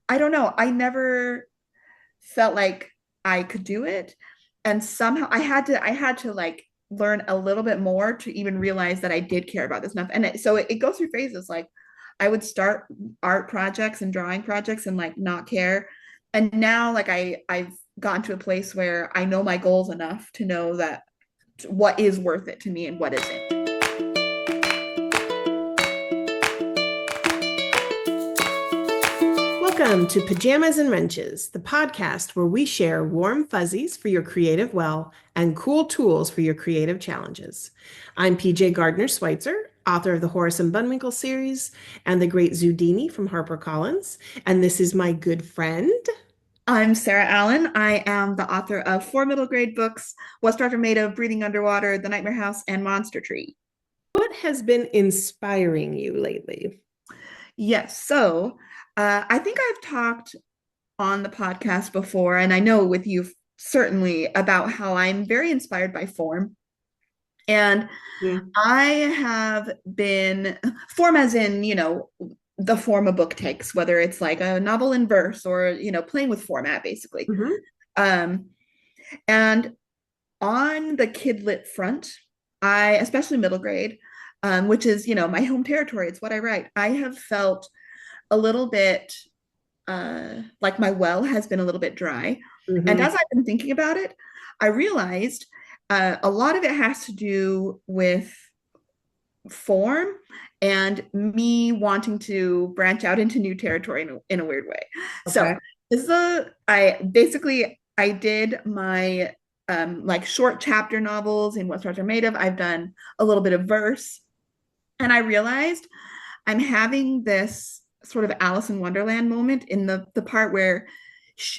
I don't know. I never felt like I could do it. And somehow I had to like learn a little bit more to even realize that I did care about this enough. And it goes through phases. Like I would start art projects and drawing projects and like not care. And now like I've gotten to a place where I know my goals enough to know that what is worth it to me and what isn't. Welcome to Pajamas and Wrenches, the podcast where we share warm fuzzies for your creative well and cool tools for your creative challenges. I'm PJ Gardner Schweitzer, author of the Horace and Bunwinkle series and The Great Zudini from HarperCollins, and this is my good friend. I'm Sarah Allen. I am the author of 4 middle grade books, What's Doctor Made of, Breathing Underwater, The Nightmare House, and Monster Tree. What has been inspiring you lately? Yes, so I think I've talked on the podcast before, and I know with you certainly about how I'm very inspired by form. And Mm. I have been form as in, the form a book takes, whether it's like a novel in verse or, playing with format basically. Mhm. Um, and on the kid lit front, especially middle grade, which is, my home territory, it's what I write, I have felt a little bit like my well has been a little bit dry. And Mhm. as I've been thinking about it, I realized a lot of it has to do with form and me wanting to branch out into new territory in a weird way. So Okay. this is I did my like short chapter novels in What Stars Are Made Of. I've done a little bit of verse, and I realized I'm having this sort of Alice in Wonderland moment in the part where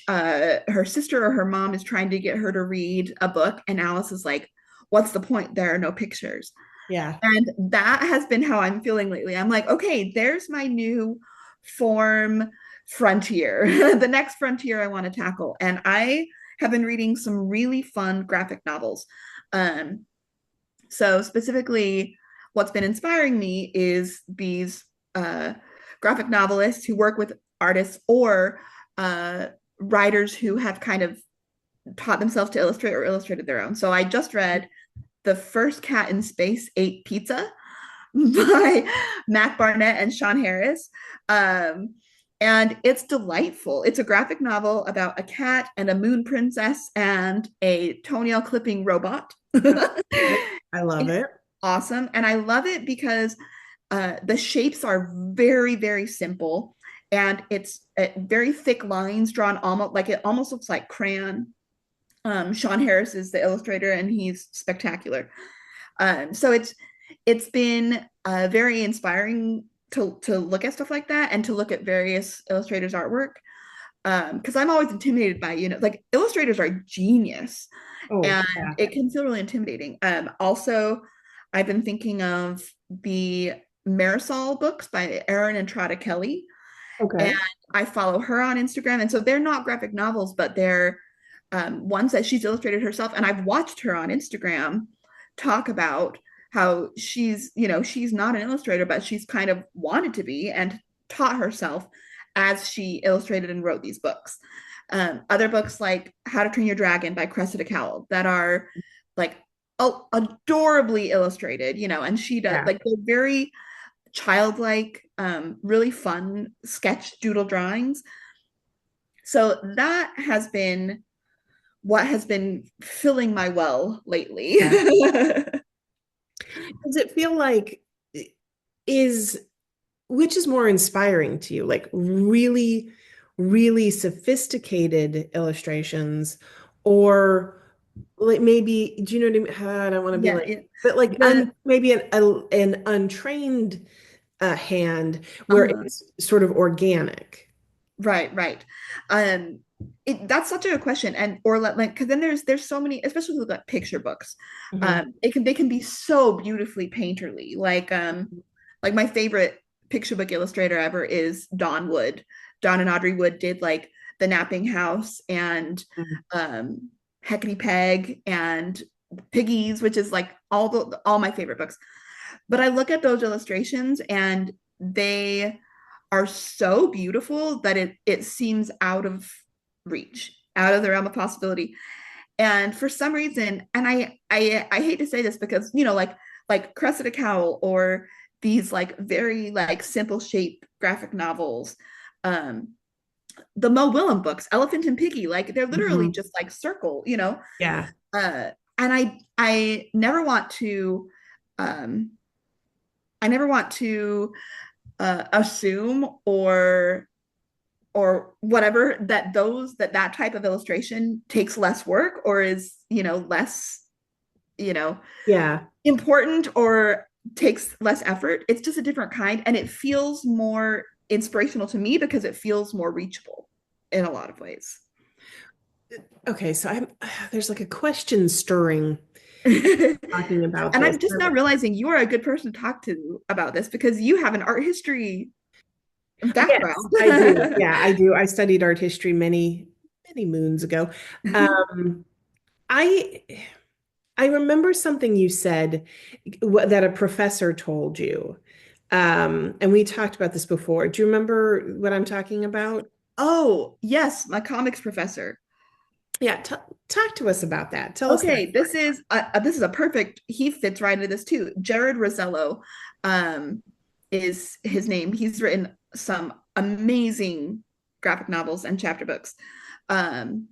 her sister or her mom is trying to get her to read a book, and Alice is like, "What's the point? There are no pictures." Yeah. And that has been how I'm feeling lately. I'm like, okay, there's my new form frontier, the next frontier I want to tackle. And I have been reading some really fun graphic novels. Um, so specifically, what's been inspiring me is these uh, graphic novelists who work with artists or uh, writers who have kind of taught themselves to illustrate or illustrated their own. So I just read The First Cat in Space Ate Pizza by Mac Barnett and Shawn Harris. Um, and it's delightful. It's a graphic novel about a cat and a moon princess and a toenail clipping robot. I love It's it. awesome. And I love it because the shapes are very, very simple. And it's very thick lines drawn almost like it almost looks like crayon. Shawn Harris is the illustrator, and he's spectacular. So it's been very inspiring to look at stuff like that and to look at various illustrators' artwork. Because I'm always intimidated by, like illustrators are genius, Oh, and yeah. it can feel really intimidating. Also, I've been thinking of the Marisol books by Erin Entrada Kelly, and Okay. I follow her on Instagram. And so they're not graphic novels, but they're ones that she's illustrated herself. And I've watched her on Instagram talk about how she's not an illustrator, but she's kind of wanted to be and taught herself as she illustrated and wrote these books. Other books like How to Train Your Dragon by Cressida Cowel that are like adorably illustrated, and she does Yeah. like they're very childlike, really fun sketch doodle drawings. So that has been what has been filling my well lately. Yeah. Does it feel like is which is more inspiring to you? Like really, really sophisticated illustrations or like maybe, do you know what I mean? I don't want to be Yeah, like, but like the maybe an untrained hand where uh-huh. it's sort of organic. Right. Um, that's such a good question, and or like because then there's so many, especially with like picture books. Mhm. They can be so beautifully painterly. Like my favorite picture book illustrator ever is Dawn Wood. Dawn and Audrey Wood did like The Napping House and Mhm. um Heckety Peg and Piggies, which is like all my favorite books. But I look at those illustrations and they are so beautiful that it seems out of reach, out of the realm of possibility. And for some reason, and I hate to say this because, like Cressida Cowel or these like very like simple shape graphic novels, um, the Mo Willem books, Elephant and Piggy, like they're literally Mhm. just like circle, Yeah. and I never want to um I never want to assume or whatever that type of illustration takes less work or is less you know Yeah. important or takes less effort. It's just a different kind, and it feels more inspirational to me because it feels more reachable in a lot of ways. Okay, so I'm there's like a question stirring And talking about this. I'm just now realizing you are a good person to talk to about this because you have an art history Yes, background. I do. Yeah, I do. I studied art history many moons ago. Um, I I remember something you said that a professor told you. And we talked about this before. Do you remember what I'm talking about? Oh, yes, my comics professor. Yeah, t talk to us about that. Tell us that Okay, this is a perfect. He fits right into this too. Jared Rosello, um, is his name. He's written some amazing graphic novels and chapter books. Um,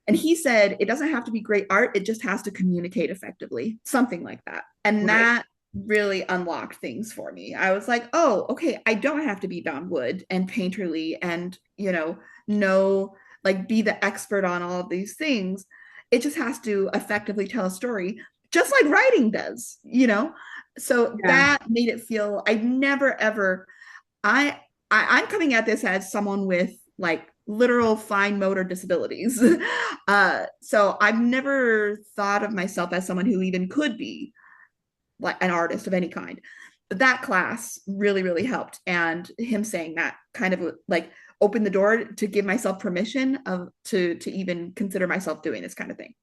and he said it doesn't have to be great art; it just has to communicate effectively, something like that. And right. that really unlocked things for me. I was like, oh, okay, I don't have to be Don Wood and painterly and know like be the expert on all of these things. It just has to effectively tell a story, just like writing does. So Yeah. that made it feel I never ever I, I'm coming at this as someone with like literal fine motor disabilities. So I've never thought of myself as someone who even could be like an artist of any kind. But that class really, really helped. And him saying that kind of like opened the door to give myself permission of to even consider myself doing this kind of thing.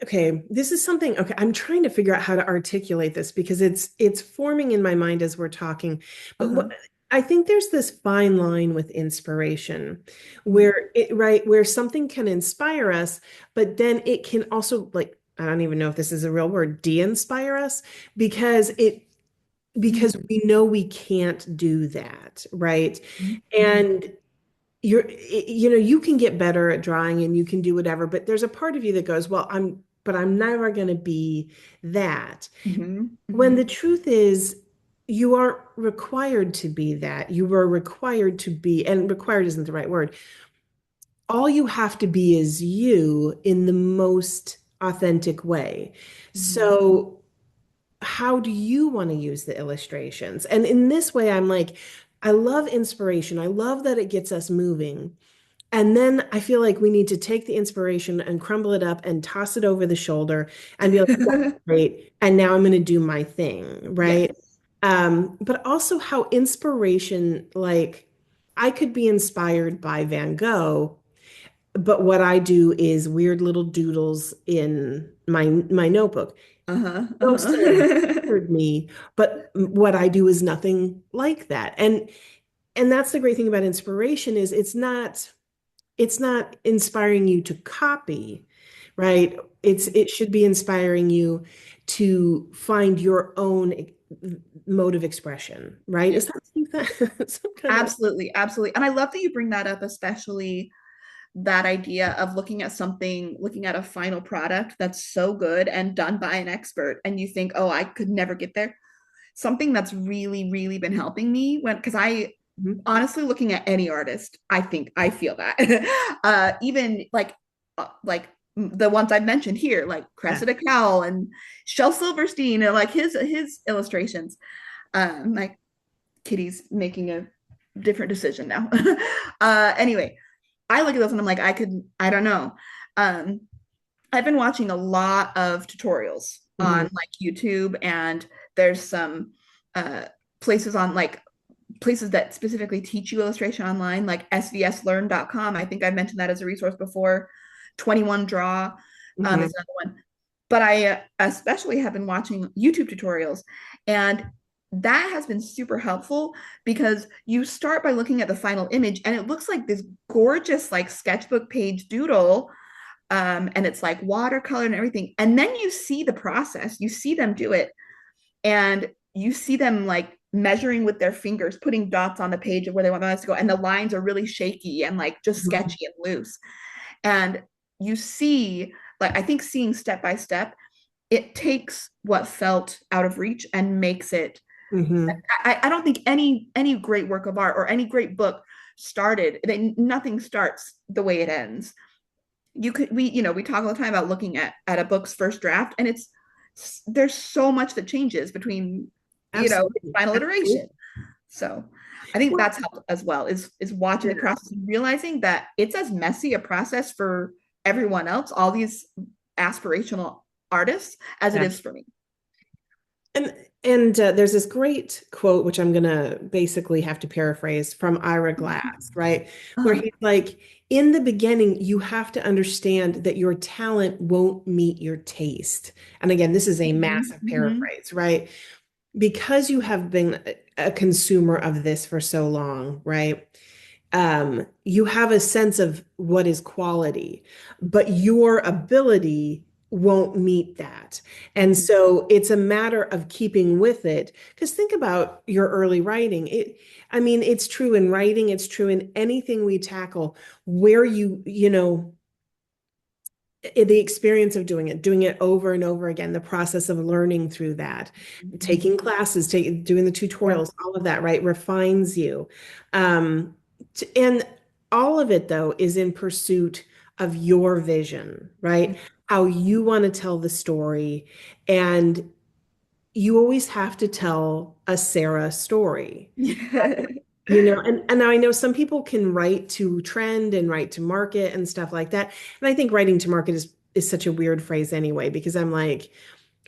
Okay, this is something, okay, I'm trying to figure out how to articulate this because it's forming in my mind as we're talking. But Uh-huh. I think there's this fine line with inspiration Mm-hmm. where something can inspire us, but then it can also like, I don't even know if this is a real word, de-inspire us because because we know we can't do that, right? And you can get better at drawing and you can do whatever, but there's a part of you that goes, well, I'm never going to be that. Mm-hmm. When Mm-hmm. the truth is, you aren't required to be that. You were required to be, and required isn't the right word. All you have to be is you in the most authentic way. Mm-hmm. So, how do you want to use the illustrations? And in this way, I'm like, I love inspiration. I love that it gets us moving. And then I feel like we need to take the inspiration and crumble it up and toss it over the shoulder and be like, that's great. And now I'm going to do my thing, Yes. right? But also how inspiration, like I could be inspired by Van Gogh, but what I do is weird little doodles in my notebook. Uh-huh. No, still Uh-huh. inspired me, but what I do is nothing like that. And that's the great thing about inspiration is it's not inspiring you to copy, right? It should be inspiring you to find your own mode of expression, right? Yes. Is that some kind of Absolutely, absolutely. And I love that you bring that up, especially that idea of looking at something, looking at a final product that's so good and done by an expert, and you think, oh, I could never get there. Something that's really, really been helping me because I Mhm. honestly looking at any artist, I think I feel that. Even like the ones I've mentioned here, like Yeah. Cressida Cowell and Shel Silverstein, and like his illustrations. Like Kitty's making a different decision now. Anyway, I look at those and I'm like, I don't know. Um, I've been watching a lot of tutorials on Mhm. like YouTube, and there's some uh, places on like places that specifically teach you illustration online, like svslearn.com. I think I've mentioned that as a resource before. 21 Draw is Mhm. another one. But I especially have been watching YouTube tutorials, and that has been super helpful because you start by looking at the final image and it looks like this gorgeous like sketchbook page doodle, and it's like watercolor and everything, and then you see the process, you see them do it, and you see them like measuring with their fingers, putting dots on the page of where they want the lines to go, and the lines are really shaky and like just Mhm. sketchy and loose, and you see, like, I think seeing step by step, it takes what felt out of reach and makes it. Mhm. I don't think any great work of art or any great book started. Nothing starts the way it ends. We talk all the time about looking at a book's first draft, and there's so much that changes between Absolutely. final iteration. Absolutely. So I think Well, that's helped as well, is watching yeah. the process and realizing that it's as messy a process for everyone else, all these aspirational artists, as it Yeah. is for me. And there's this great quote, which I'm gonna basically have to paraphrase from Ira Glass, right? Where Uh-huh. he's like, in the beginning, you have to understand that your talent won't meet your taste. And again, this is a massive Mm-hmm. paraphrase, right? Because you have been a consumer of this for so long, right? You have a sense of what is quality, but your ability won't meet that. And Mm-hmm. so it's a matter of keeping with it. Because think about your early writing. I mean, it's true in writing, it's true in anything we tackle where the experience of doing it over and over again, the process of learning through that, taking classes, doing the Yeah. tutorials, all of that, right, refines you. Um, and all of it, though, is in pursuit of your vision, right? How you want to tell the story. And you always have to tell a Sarah story. Yeah. And I know some people can write to trend and write to market and stuff like that. And I think writing to market is such a weird phrase anyway, because I'm like,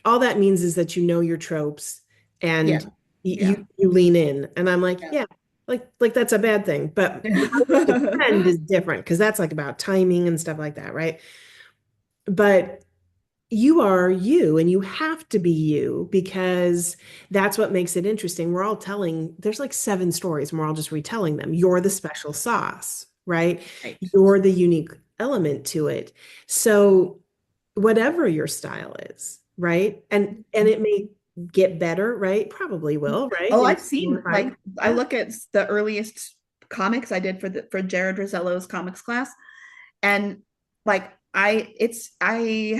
all that means is that you know your tropes Yeah. and Yeah. you lean in. And I'm like, Yeah. yeah, like that's a bad thing. But writing to trend is different because that's like about timing and stuff like that, right? But you are you and you have to be you because that's what makes it interesting. There's like 7 stories and we're all just retelling them. You're the special sauce, right? Right. You're the unique element to it. So whatever your style is, right? And it may get better, right? Probably will, right? Oh, You know, I've more seen, like, time. I Yeah. look at the earliest comics I did for Jared Rosello's comics class, and like I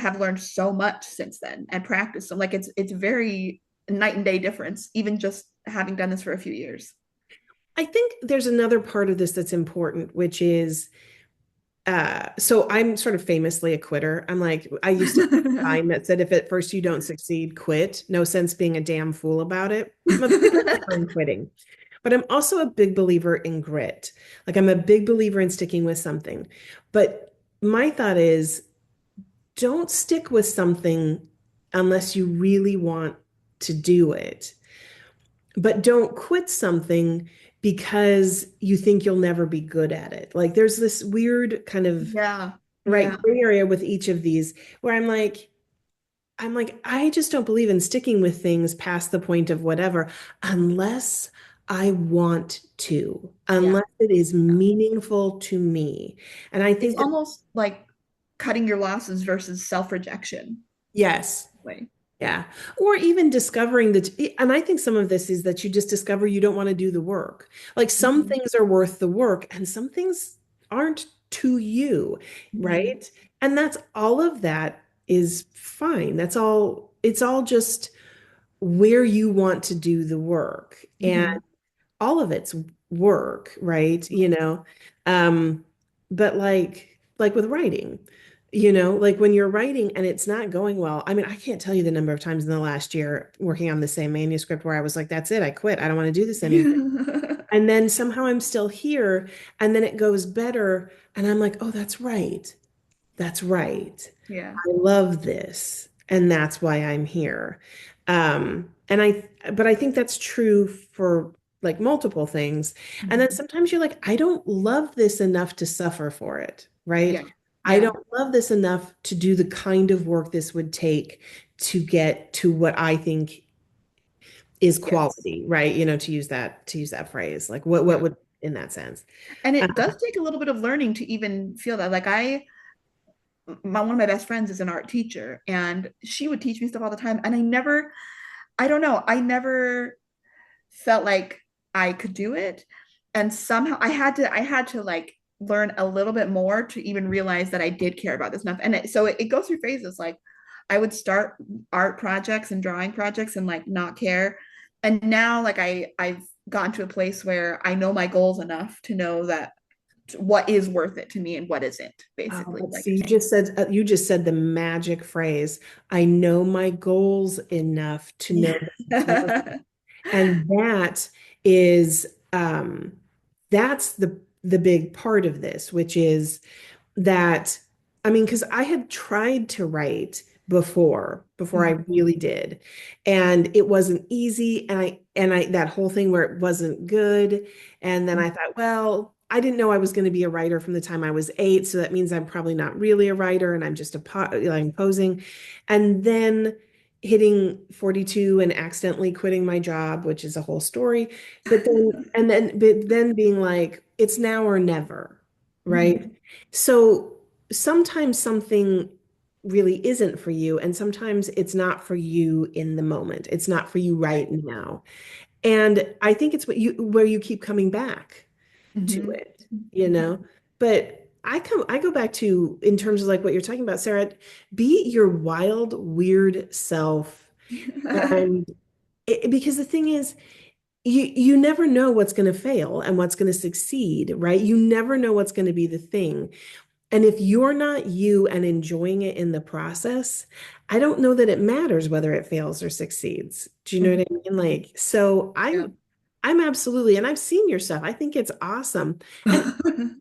have learned so much since then and practiced. So like it's very night and day difference, even just having done this for a few years. I think there's another part of this that's important, which is so I'm sort of famously a quitter. I'm like, I used to have a sign that said, if at first you don't succeed, quit. No sense being a damn fool about it. I'm a big believer in quitting, but I'm also a big believer in grit. Like I'm a big believer in sticking with something. But my thought is don't stick with something unless you really want to do it. But don't quit something because you think you'll never be good at it. Like there's this weird kind of Yeah. right Yeah. gray area with each of these where I just don't believe in sticking with things past the point of whatever unless I want to, Yeah. unless it is Yeah. meaningful to me. And I It's think that almost like cutting your losses versus self-rejection yes. way. Yeah. Or even discovering that, and I think some of this is that you just discover you don't want to do the work. Like some Mhm. things are worth the work and some things aren't to you, Mhm. right? And that's all of that is fine. It's all just where you want to do the work. And Mhm. all of it's work, right? Um, but like with writing, like when you're writing and it's not going well. I mean, I can't tell you the number of times in the last year working on the same manuscript where I was like, that's it, I quit. I don't want to do this anymore. And then somehow I'm still here, and then it goes better, and I'm like, oh, that's right. That's right. Yeah. I love this, and that's why I'm here. But I think that's true for like multiple things. And then Mhm. sometimes you're like, I don't love this enough to suffer for it, right? Yeah. I Yeah. don't love this enough to do the kind of work this would take to get to what I think is Yes. quality, right? To use that phrase. Like what Yeah. would in that sense. And Uh, it does take a little bit of learning to even feel that. Like one of my best friends is an art teacher, and she would teach me stuff all the time. And I don't know, I never felt like I could do it. And somehow I had to like learn a little bit more to even realize that I did care about this enough. And it goes through phases. Like I would start art projects and drawing projects and like not care. And now like I've gotten to a place where I know my goals enough to know that what is worth it to me and what isn't, oh, basically, let's like see. you're You just said the magic phrase. I know my goals enough to know saying. that it's worth it. Yeah. And is um that's the big part of this, which is that I mean, because I had tried to write before I really did, and it wasn't easy, and I that whole thing where it wasn't good, and then I thought, well, I didn't know I was going to be a writer from the time I was 8, so that means I'm probably not really a writer, and I'm just I'm posing, and then hitting 42 and accidentally quitting my job, which is a whole story, but then being like, it's now or never, right? Mhm. So sometimes something really isn't for you, and sometimes it's not for you in the moment. It's not for you right now. And I think it's where you keep coming back to Mhm. it, you know? But I go back to in terms of like what you're talking about, Sarah, be your wild, weird self. And because the thing is, you never know what's going to fail and what's going to succeed, right? You never know what's going to be the thing. And if you're not you and enjoying it in the process, I don't know that it matters whether it fails or succeeds. Do you know what I mean? Like, so Yeah. I'm absolutely, and I've seen your stuff. I think it's awesome. And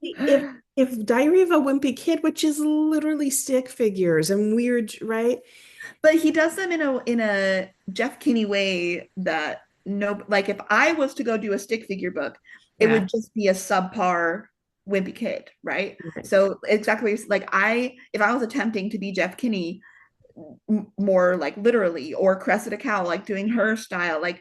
if Diary of a Wimpy Kid, which is literally stick figures and weird, right? But he does them in a Jeff Kinney way that no, like if I was to go do a stick figure book, it Yeah. would just be a subpar wimpy kid, right? Right. So exactly like if I was attempting to be Jeff Kinney more like literally, or Cressida Cowel, like doing her style, like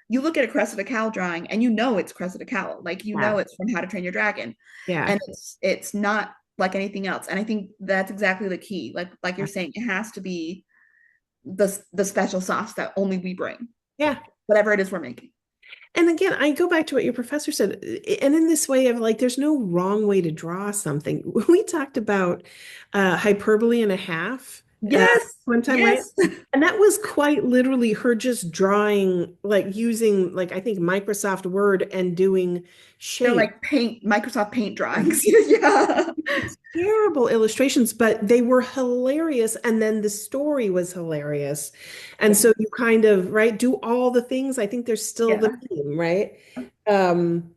you look at a Cressida Cowel drawing and you know it's Cressida Cowel, like you know Yeah. it's from How to Train Your Dragon, Yeah. and it's not like anything else. And I think that's exactly the key. Like you're saying, it has to be the special sauce that only we bring, Yeah. whatever it is we're making. And again, I go back to what your professor said. And in this way of like, there's no wrong way to draw something. We talked about hyperbole and a half Yes, one time, right? yes. And that was quite literally her just drawing, like using, like, I think Microsoft Word and doing They're shape. like Microsoft Paint drawings. Yeah. Terrible illustrations, but they were hilarious. And then the story was hilarious. And Yeah. so you kind of, right, do all the things. I think there's still the Yeah. theme, right? Um,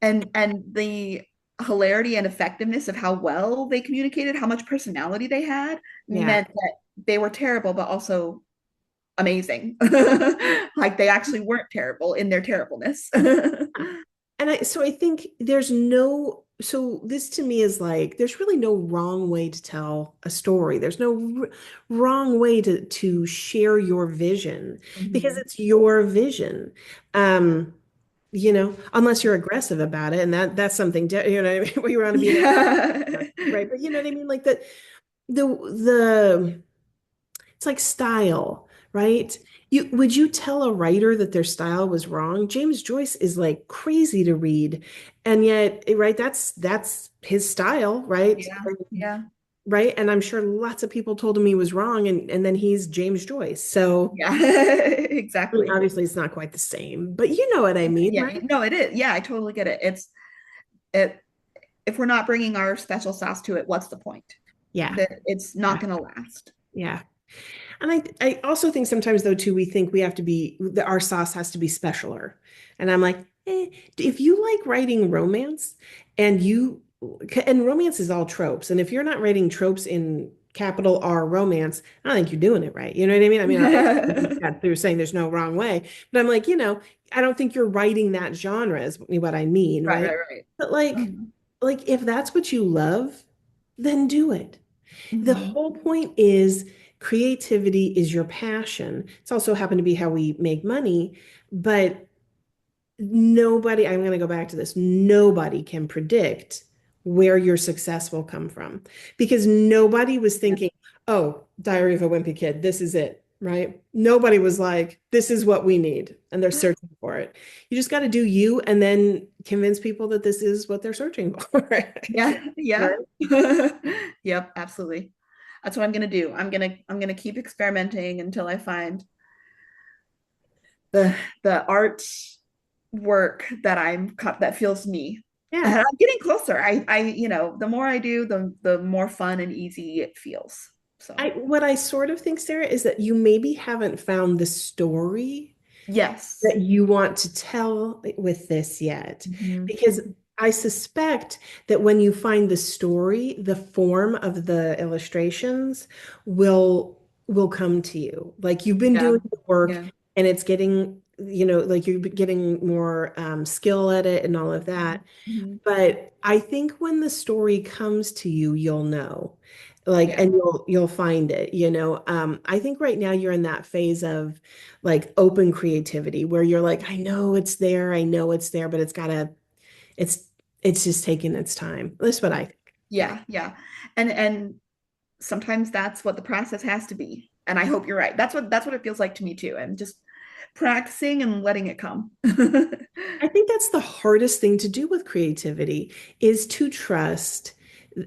And the hilarity and effectiveness of how well they communicated, how much personality they had, yeah. meant that they were terrible, but also amazing. Like they actually weren't terrible in their terribleness. So I think so this to me is like, there's really no wrong way to tell a story. There's no wrong way to share your vision because Mhm. it's your vision. Um, unless you're aggressive about it, and that's something, where you want to be an Yeah. right? But you know what I mean? Like the it's like style, right? Would you tell a writer that their style was wrong? James Joyce is like crazy to read, and yet, right, that's his style, right? Yeah. Yeah. Right? And I'm sure lots of people told him he was wrong, and then he's James Joyce. So, Yeah. I mean, Exactly. obviously it's not quite the same, but you know what I mean, Yeah. right? No, it is. Yeah, I totally get it. It if we're not bringing our special sauce to it, what's the point? Yeah. That it's Yeah. not going to last. Yeah. And I also think sometimes though too we think we have to be that our sauce has to be specialer. And I'm like, if you like writing romance and romance is all tropes. And if you're not writing tropes in capital R romance, I don't think you're doing it right. You know what I mean? I mean, Right, through saying there's no wrong way, but I'm like, I don't think you're writing that genre is what I mean, right? right, right. But like, Mhm. if that's what you love, then do it. The Mhm. whole point is creativity is your passion. It's also happened to be how we make money, but nobody, I'm going to go back to this, nobody can predict where your success will come from because nobody was Yeah. thinking, oh, Diary of a Wimpy Kid, this is it, right? Nobody was like, this is what we need, and they're searching for it. You just got to do you and then convince people that this is what they're searching for. Yeah. Right? Yeah. Yep, absolutely. That's what I'm gonna do. I'm gonna keep experimenting until I find the art work that that feels me. And Yeah. I'm getting closer. The more I do, the more fun and easy it feels. So What I sort of think, Sarah, is that you maybe haven't found the story yes. that you want to tell with this yet. Mhm. Because I suspect that when you find the story, the form of the illustrations will come to you. Like you've been Yeah. doing the work Yeah. and it's getting, like you're getting more skill at it and all of that. Mhm. But I think when the story comes to you, you'll know. Like, Yeah. and you'll find it, you know. I think right now you're in that phase of like open creativity where you're like, I know it's there, but it's it's just taking its time. That's what I think. Yeah. Yeah. Yeah. And sometimes that's what the process has to be. And I hope you're right. That's what it feels like to me too. And just practicing and letting it come. I think that's the hardest thing to do with creativity is to trust,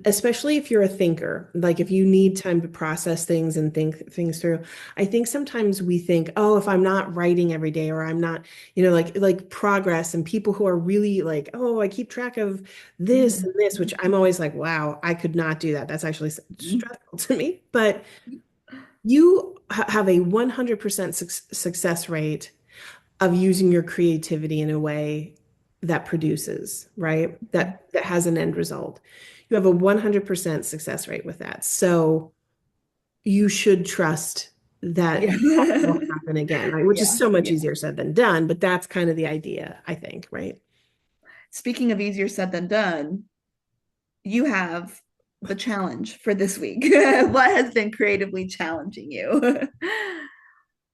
especially if you're a thinker, like if you need time to process things and think things through. I think sometimes we think, oh, if I'm not writing every day or I'm not, like progress and people who are really like, oh, I keep track of this and this, which I'm always like, wow, I could not do that. That's actually stressful to me. But you have a 100% success rate of using your creativity in a way that produces, right? That has an end result. You have a 100% success rate with that. So you should trust that Yeah. will happen again, right? Which is Yeah. so much Yeah. easier said than done, but that's kind of the idea, I think, right? Speaking of easier said than done, you have the challenge for this week. What has been creatively challenging you?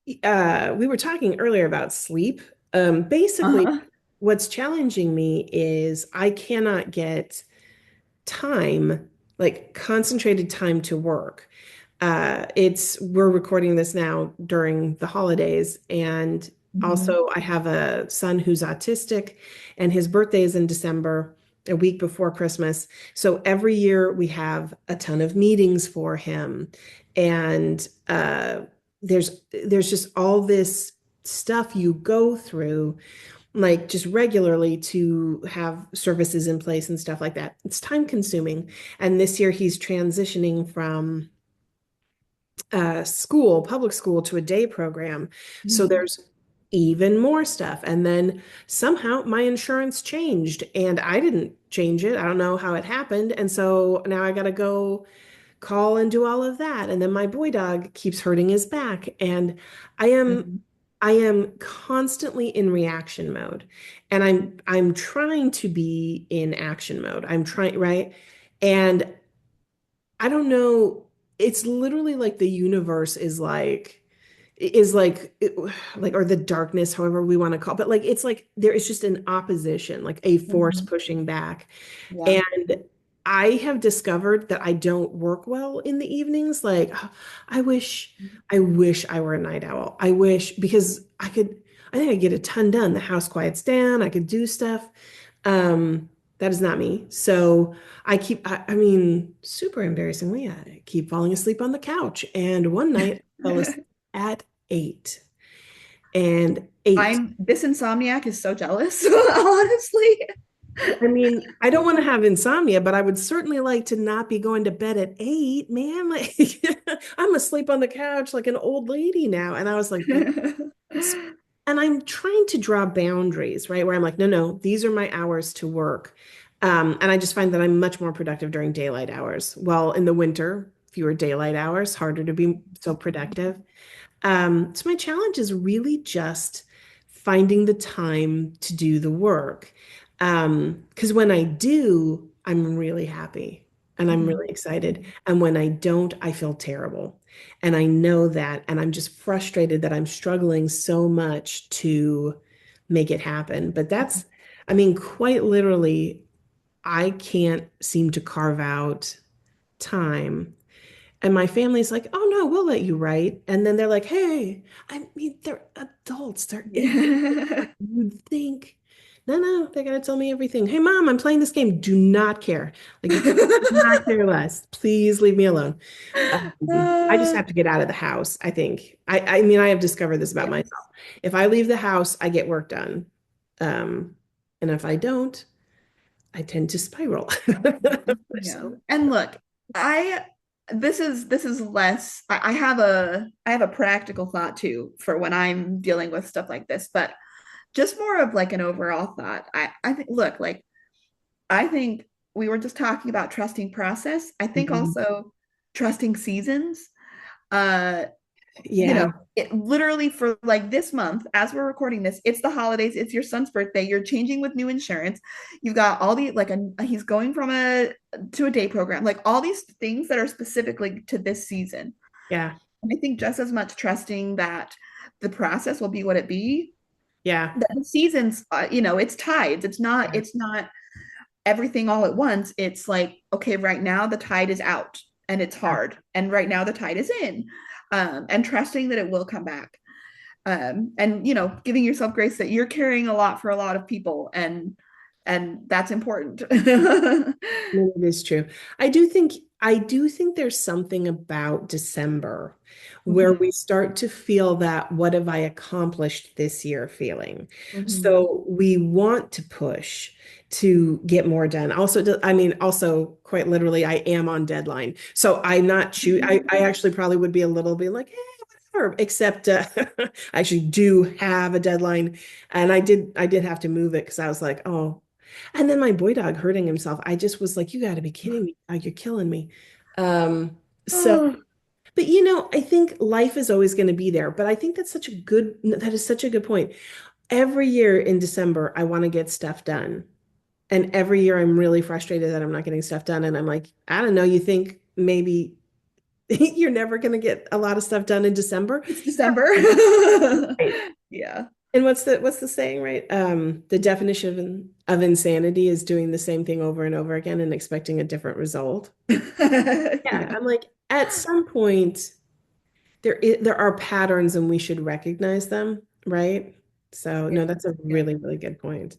We were talking earlier about sleep. Basically, Uh-huh. what's challenging me is I cannot get time, like concentrated time to work. We're recording this now during the holidays, and Mhm. also I have a son who's autistic, and his birthday is in December, a week before Christmas. So every year we have a ton of meetings for him, and there's just all this stuff you go through like just regularly to have services in place and stuff like that. It's time consuming. And this year he's transitioning from public school to a day program. So Mhm. there's even more stuff. And then somehow my insurance changed and I didn't change it. I don't know how it happened. And so now I got to go call and do all of that. And then my boy dog keeps hurting his back. And I am Mhm. I am constantly in reaction mode. And I'm trying to be in action mode. I'm trying, right? And I don't know, it's literally like the universe is like or the darkness, however we want to call it. But like it's like there is just an opposition, like a force Mhm. pushing back. Yeah. And I have discovered that I don't work well in the evenings. Like, I wish, I wish I were a night owl. I wish because I think I get a ton done. The house quiets down. I could do stuff. That is not me. So I mean, super embarrassingly, I keep falling asleep on the couch. And one night I fell asleep at 8 and 8. This insomniac is so jealous, honestly. I mean, I don't want to have insomnia, but I would certainly like to not be going to bed at 8, man. Like I'm asleep on the couch like an old lady now. And I was like, and I'm trying to draw boundaries, right? Where I'm like, no, no, these are my hours to work. And I just find that I'm much more productive during daylight hours. Well, in the winter, fewer daylight hours, harder to be so productive. So my challenge is really just finding the time to do the work. Because when I do, I'm really happy and I'm Mhm. really excited. And when I don't, I feel terrible. And I know that, and I'm just frustrated that I'm struggling so much to make it happen. But that's, I mean, quite literally, I can't seem to carve out time. And my family's like, oh no, we'll let you write. And then they're like, hey, I mean, they're adults, they're 8 years old. Yeah. You'd think, no, they gotta tell me everything. Hey mom, I'm playing this game. Do not care. Like you could not care less. Please leave me alone. I just Uh, have to get out of the house, I think. I mean, I have discovered this about yes. myself. If I leave the house, I get work done. And if I don't, I tend to spiral. Yeah. So, And look, I this is less I have a practical thought too for when I'm dealing with stuff like this, but just more of like an overall thought. I think look, like I think we were just talking about trusting process. I think mhm. also trusting seasons. Uh you know, Yeah, it literally for like this month, as we're recording this, it's the holidays, it's your son's birthday, you're changing with new insurance. You've got all the like he's going from a to a day program, like all these things that are specifically to this season. yeah, And I think just as much trusting that the process will be what it be, yeah. that the seasons, it's tides. It's not everything all at once. It's like, okay, right now the tide is out and it's hard. And right now the tide is in. And trusting that it will come back. And giving yourself grace that you're carrying a lot for a lot of people, and that's important. No, it is true. I do think there's something about December where Mhm, we start to feel that what have I accomplished this year feeling. mhm. So we want to push to get more done. I mean, also quite literally, I am on deadline. So I'm not shoot. I actually probably would be a little bit like, whatever, except I actually do have a deadline. And I did have to move it because I was like, oh. And then my boy dog hurting himself. I just was like, you got to be kidding me. Like, you're killing me. Um, so, Oh, but I think life is always going to be there. But I think that is such a good point. Every year in December, I want to get stuff done. And every year I'm really frustrated that I'm not getting stuff done. And I'm like, I don't know, you think maybe you're never going to get a lot of stuff done in December? it's December. Right. Yeah. And what's the saying, right? The definition of insanity is doing the same thing over and over again and expecting a different result. Yeah, Yeah. I'm like, at some point, there are patterns and we should recognize them, right? So Yeah. no, that's a Yeah. really, really good point.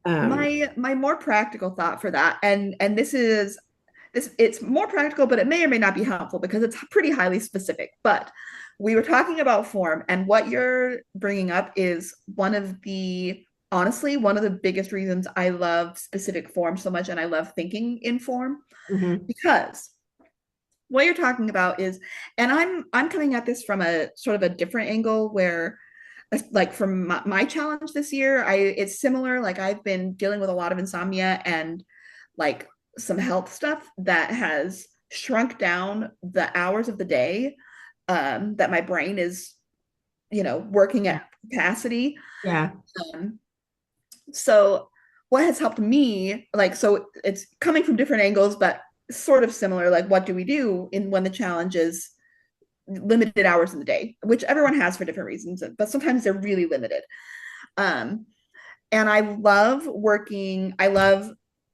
Um, My more practical thought for that, and this it's more practical, but it may or may not be helpful because it's pretty highly specific. But we were talking about form, and what you're bringing up is honestly one of the biggest reasons I love specific form so much, and I love thinking in form, mhm, because what you're talking about is, and I'm coming at this from a sort of a different angle where like from my challenge this year, it's similar. Like I've been dealing with a lot of insomnia and like some health stuff that has shrunk down the hours of the day that my brain is working yeah, at capacity. yeah, um, so what has helped me, like, so it's coming from different angles but sort of similar, like what do we do in when the challenge is limited hours in the day, which everyone has for different reasons, but sometimes they're really limited. Um, and I love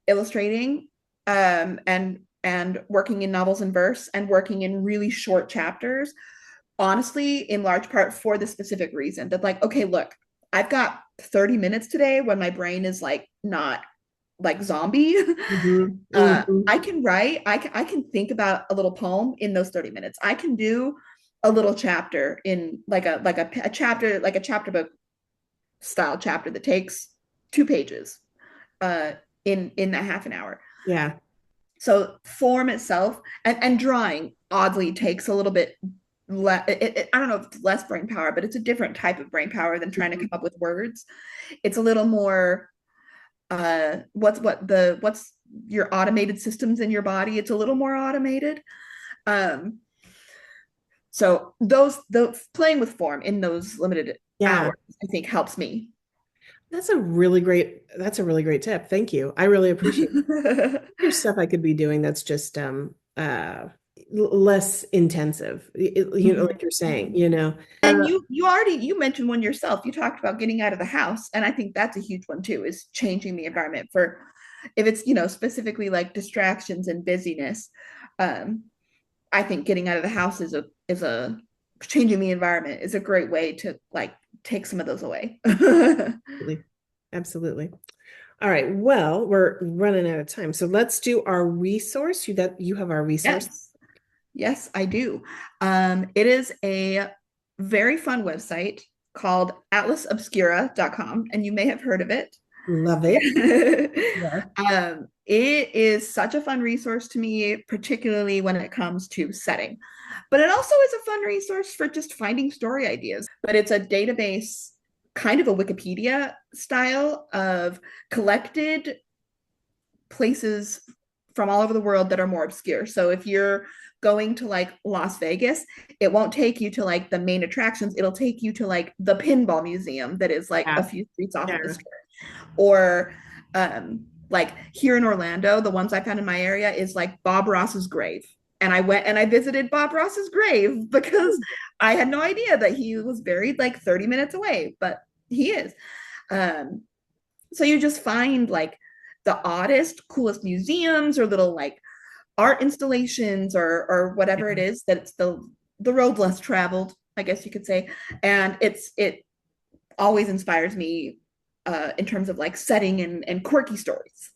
illustrating, and working in novels and verse and working in really short chapters, honestly, in large part for the specific reason that, like, okay, look, I've got 30 minutes today when my brain is like not like zombie. mhm, mhm. I can write, I can think about a little poem in those 30 minutes. I can do a little chapter in like a chapter, like a chapter book style chapter that takes 2 pages uh in that half an hour. Yeah, So form itself, and drawing oddly takes a little bit I don't know if it's less brain power, but it's a different type of brain power than trying to come up with words. It's a little more what's your automated systems in your body, it's a little more automated. um so the playing with form in those limited yeah. hours, I think, helps me. That's a really great tip. Thank you. I really appreciate it. There's stuff I could be doing that's just less intensive, like you're saying, And you mentioned one yourself. You talked about getting out of the house, and I think that's a huge one too, is changing the environment for if it's, specifically like distractions and busyness. I think getting out of the house is a changing the environment is a great way to like take some of those away. Absolutely. Absolutely. All right. Well, we're running out of time. So let's do our resource. You have our resource. Yes, I do. It is a very fun website called atlasobscura.com, and you may have heard of it. Love it. Yeah. It is such a fun resource to me, particularly when it comes to setting. But it also is a fun resource for just finding story ideas. But it's a database, kind of a Wikipedia style of collected places from all over the world that are more obscure. So if you're going to like Las Vegas, it won't take you to like the main attractions. It'll take you to like the pinball museum that is like a few streets off of the strip. Or like here in Orlando, the ones I found in my area is like Bob Ross's grave. And I went and I visited Bob Ross's grave because I had no idea that he was buried like 30 minutes away, but he is. So you just find like the oddest, coolest museums or little like art installations or whatever it is that it's the road less traveled, I guess you could say. And it always inspires me in terms of like setting and quirky stories.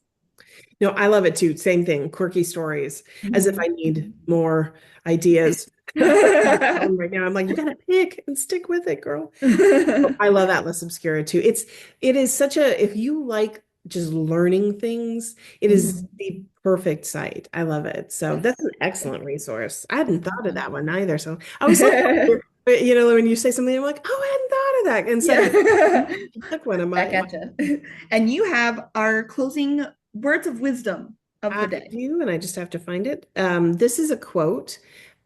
No, I love it too. Same thing, quirky stories, as if I need more ideas. Right now, I'm like, you gotta pick and stick with it, girl. I love Atlas Obscura too. It is such a, if you like just learning things, it is the perfect site. I love it. So that's an excellent resource. I hadn't thought of that one either. So I was like, when you say something, I'm like, oh, I hadn't thought of that. And so took one of my. I gotcha. And you have our closing words of wisdom of the day. I do, and I just have to find it. This is a quote.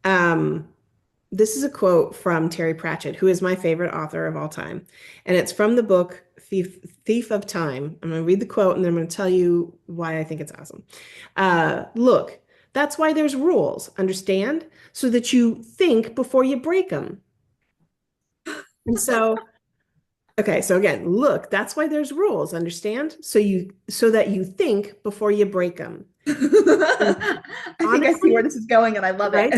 This is a quote from Terry Pratchett, who is my favorite author of all time. And it's from the book Thief of Time. I'm going to read the quote and then I'm going to tell you why I think it's awesome. Look, that's why there's rules, understand? So that you think before you break them. And so, okay, so again, look, that's why there's rules, understand? So that you think before you break them. I think I see where this is going, and I love it.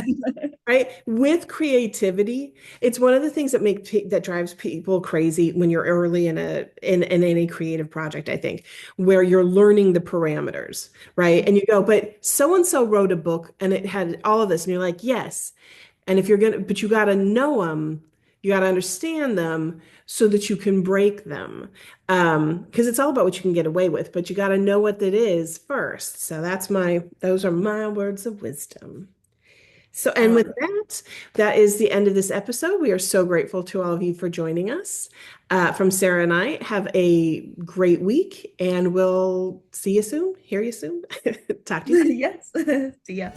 Right? With creativity, it's one of the things that drives people crazy when you're early in any creative project, I think, where you're learning the parameters, right? And you go, but so and so wrote a book and it had all of this, and you're like, yes. And but you got to know them. You got to understand them so that you can break them. Because it's all about what you can get away with, but you got to know what that is first. So those are my words of wisdom. So, and with that is the end of this episode. We are so grateful to all of you for joining us. From Sarah and I, have a great week, and we'll see you soon, hear you soon. Talk to you soon. Yes. See ya.